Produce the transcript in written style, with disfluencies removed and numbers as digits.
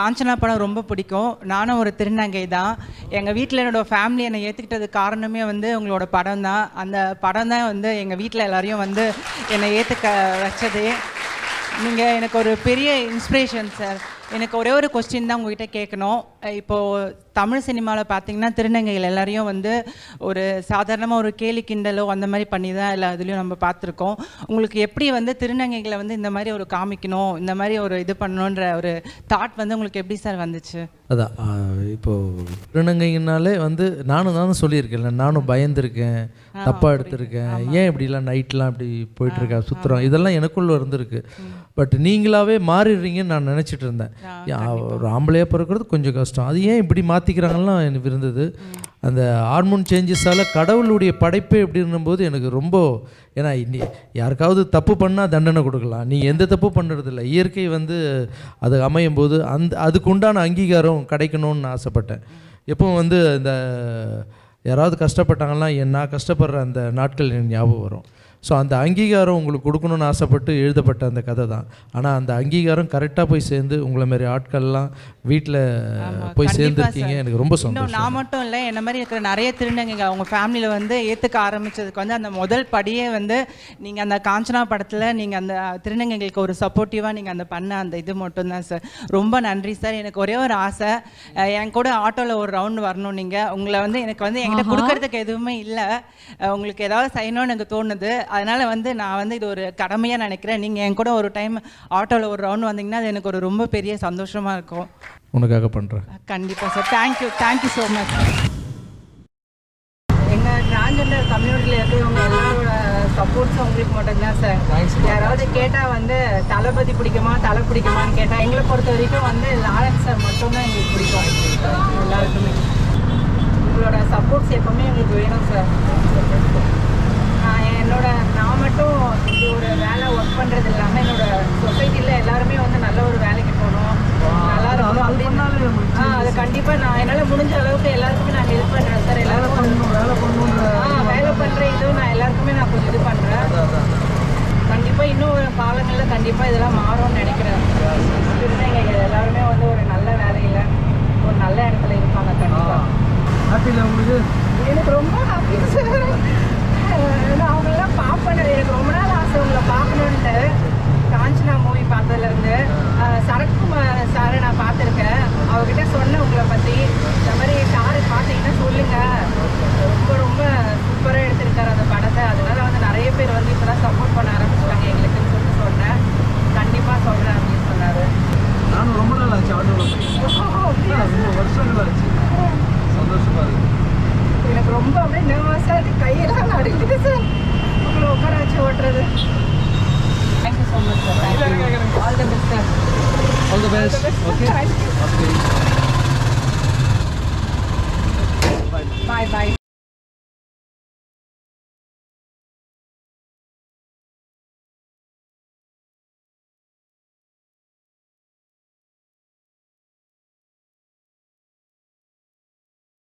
காஞ்சனா படம் ரொம்ப பிடிக்கும். நானும் ஒரு திருநங்கை தான். எங்கள் வீட்டில் என்னோடய ஃபேமிலி என்னை ஏற்றுக்கிட்டது காரணமே வந்து உங்களோட படம் தான். அந்த படம் தான் வந்து எங்கள் வீட்டில் எல்லோரையும் வந்து என்னை ஏற்றுக்க வச்சதே. நீங்கள் எனக்கு ஒரு பெரிய இன்ஸ்பிரேஷன் சார். எனக்கு ஒரே ஒரு கொஸ்டின் தான் உங்ககிட்ட கேட்கணும். இப்போது தமிழ் சினிமாவில் பார்த்தீங்கன்னா திருநங்கைகள் எல்லாரையும் வந்து ஒரு சாதாரணமாக ஒரு கேலி கிண்டலோ அந்த மாதிரி பண்ணி தான் எல்லா இதுலேயும் நம்ம பார்த்துருக்கோம். உங்களுக்கு எப்படி வந்து திருநங்கைகளை வந்து இந்த மாதிரி ஒரு காமிக்கணும், இந்த மாதிரி ஒரு இது பண்ணணுன்ற ஒரு தாட் வந்து உங்களுக்கு எப்படி சார் வந்துச்சு? அதான் இப்போது திருநங்கைங்கனாலே வந்து நானும் சொல்லியிருக்கேன், நானும் பயந்துருக்கேன், தப்பாக எடுத்திருக்கேன், ஏன் இப்படிலாம் நைட்லாம் இப்படி போயிட்டுருக்கேன் சுற்றுறோம், இதெல்லாம் எனக்குள்ளே இருந்திருக்கு. பட் நீங்களாவே மாறிடுறீங்கன்னு நான் நினச்சிட்டு இருந்தேன். ஒரு ஆம்பளையாக பிறக்கிறது கொஞ்சம் கஷ்டம், அது ஏன் இப்படி மாற்றிக்கிறாங்கலாம் எனக்கு இருந்தது. அந்த ஹார்மோன் சேஞ்சஸால் கடவுளுடைய படைப்பே எப்படி இருந்தபோது எனக்கு ரொம்ப, ஏன்னா யாருக்காவது தப்பு பண்ணால் தண்டனை கொடுக்கலாம், நீ எந்த தப்பு பண்ணுறதில்ல, இயற்கை வந்து அது அமையும் போது அதுக்கு உண்டான அங்கீகாரம் கிடைக்கணும்னு ஆசைப்பட்டேன். எப்பவும் வந்து இந்த யாராவது கஷ்டப்பட்டாங்கன்னா நான் கஷ்டப்படுற அந்த நாட்கள் எனக்கு ஞாபகம் வரும். ஸோ அந்த அங்கீகாரம் உங்களுக்கு கொடுக்கணுன்னு ஆசைப்பட்டு எழுதப்பட்ட அந்த கதை தான். ஆனால் அந்த அங்கீகாரம் கரெக்டாக போய் சேர்ந்து உங்களை மாதிரி ஆட்கள்லாம் வீட்டில் போய் சேர்ந்துருக்கீங்க, எனக்கு ரொம்ப சந்தோஷம். நான் மட்டும் இல்லை, என்ன மாதிரி இருக்கிற நிறைய திருநங்கைங்க அவங்க ஃபேமிலியில் வந்து ஏற்றுக்க ஆரம்பித்ததுக்கு வந்து அந்த முதல் படியே வந்து நீங்கள் அந்த காஞ்சனா படத்தில் நீங்கள் அந்த திருநங்கைகளுக்கு ஒரு சப்போர்ட்டிவாக நீங்கள் அந்த பண்ண அந்த இது மட்டும்தான் சார். ரொம்ப நன்றி சார். எனக்கு ஒரே ஒரு ஆசை, என் கூட ஆட்டோவில் ஒரு ரவுண்டு வரணும். நீங்கள் உங்களை வந்து எனக்கு வந்து என்கிட்ட கொடுக்கறதுக்கு எதுவுமே இல்லை, உங்களுக்கு ஏதாவது செய்யணும்னு எனக்கு தோணுது. அதனால் வந்து நான் வந்து இது ஒரு கடமையாக நினைக்கிறேன். நீங்கள் என் கூட ஒரு டைம் ஆட்டோவில் ஒரு ரவுண்ட் வந்தீங்கன்னா அது எனக்கு ஒரு ரொம்ப பெரிய சந்தோஷமாக இருக்கும். உனக்காக பண்ணுறேன். கண்டிப்பாக சார். Thank you so much. எங்கள் டிரான்ஜெண்டர் கம்யூனிட்டியில் இருக்கிறவங்க எல்லாரோட சப்போர்ட்ஸும் உங்களுக்கு மட்டும்தான் சார். யாராவது கேட்டால் வந்து தளபதி பிடிக்குமான்னு கேட்டால் எங்களை பொறுத்த வரைக்கும் வந்து லாரன்ஸ் சார் மட்டும்தான் எங்களுக்கு பிடிக்கும். எல்லாருக்குமே உங்களோட சப்போர்ட்ஸ் எப்போவுமே எங்களுக்கு வேணும் சார். நான் மட்டும் இது ஒரு வேலை ஒர்க் பண்ணுறது இல்லாமல் என்னோடய சொசைட்டியில் எல்லாருமே வந்து நல்ல ஒரு வேலைக்கு போகணும், நல்லா இருக்கணும் அப்படின்னு. அது கண்டிப்பாக நான் என்னால் முடிஞ்ச அளவுக்கு எல்லாருக்குமே நான் ஹெல்ப் பண்ணுறேன் சார். எல்லாருக்கும் வேலை பண்ணுற இதுவும் நான் எல்லாருக்குமே நான் கொஞ்சம் இது பண்ணுறேன். கண்டிப்பாக இன்னும் காலங்களில் கண்டிப்பாக இதெல்லாம் மாறும்னு நினைக்கிறேன். திருநங்கைகள் எல்லாருமே வந்து ஒரு நல்ல வேலையில் ஒரு நல்ல இடத்துல இருப்பாங்க. கண்டிப்பாக ஹாப்பியில் உங்களுக்கு? எனக்கு ரொம்ப ஹாப்பி சார். நான் அவங்களெல்லாம் பார்ப்பேன், எனக்கு ரொம்ப நாள் ஆசை உங்களை பார்க்கணுன்ட்டு. காஞ்சனா மூவி பார்த்ததுலேருந்து சரத்குமார் சாரை நான் பார்த்துருக்கேன். அவர்கிட்ட சொன்னேன் உங்களை பற்றி, இந்த மாதிரி சாரை பார்த்தீங்கன்னா சொல்லுங்கள், ரொம்ப சூப்பராக எடுத்திருக்காரு அந்த படத்தை. அதனால வந்து நிறைய பேர் வந்து இப்போ தான் சப்போர்ட் பண்ண ஆரம்பிச்சிட்டாங்க எங்களுக்குன்னு சொல்லிட்டு சொன்னேன். கண்டிப்பாக சொல்கிறேன் அப்படின்னு சொன்னார். நானும் ரொம்ப நாள் ஆச்சு ஆட்டோவில், ரொம்ப வருஷங்கள் ஆச்சு. சந்தோஷமாக இருக்குது. எனக்கு ரொம்ப அப்படியே நர்வஸாக இருக்குது, கையெல்லாம் நடுக்குது சார் உங்களை உட்கார வச்சு ஓட்டுறது. Thank you so much sir. All the best sir. All the best. Okay. Bye bye.